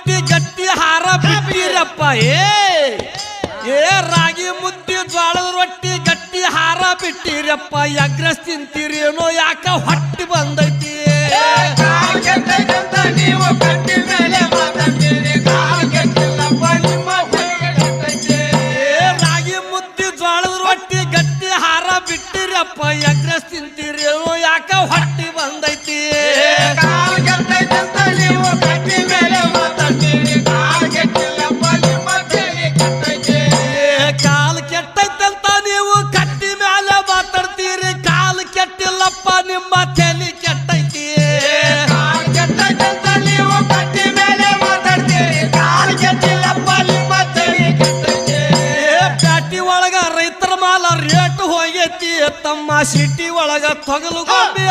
ರೊಟ್ಟಿ ಗಟ್ಟಿ ಹಾರ ಬಿಟ್ಟಿರಪ್ಪ ಏ ರಾಗಿ ಮುದ್ದೆ ಜ್ವಾಳದ ರೊಟ್ಟಿ ಗಟ್ಟಿ ಹಾರ ಬಿಟ್ಟಿರಪ್ಪ ಎಗ್ರೆಸ್ ತಿಂತೀರೇನೋ ಯಾಕ ಹೊಟ್ಟಿ ಬಂದೈತಿ ನೀವು ಕಟ್ಟಿ ಮೇಲೆ ಮಾತಾಡ್ತೀರಿ ರಾಗಿ ಮುದ್ದೆ ಜ್ವಾಳದ ರೊಟ್ಟಿ ಗಟ್ಟಿ ಹಾರ ಬಿಟ್ಟಿರಪ್ಪ ಎಗ್ರೆಸ್ ತಿಂತೀರೇನೋ ಯಾಕ ಹೊಟ್ಟಿ ಬಂದೈತಿ ನೀವು ಕಟ್ಟಿ ಮೇಲೆ ಮಾತಾಡ್ತೀರಿ ಕಾಲ್ ಕೆಟ್ಟೈತಂತ ನೀವು ಕಟ್ಟಿ ಮೇಲೆ ಮಾತಾಡ್ತೀರಿ ಕಾಲ್ ಕೆಟ್ಟಿಲ್ಲಪ್ಪ ನಿಮ್ಮ ತಲೆ ಕೆಟ್ಟೈತಿ ನೀವು ಕಟ್ಟಿ ಮೇಲೆ ಮಾತಾಡ್ತೀರಿ ಕಾಲ್ ಕೆಟ್ಟಿಲ್ಲಪ್ಪ ನಿಮ್ಮ ತಲೆ ಕೆಟ್ಟೈತಿ ಪ್ಯಾಟಿ ಒಳಗ ರೈತರ ಮಾಲ ರೇಟ್ ಹೋಗೈತಿ ತಮ್ಮ ಸಿಟಿ ಒಳಗ ತೊಗಲು ಗೊಂಬಿ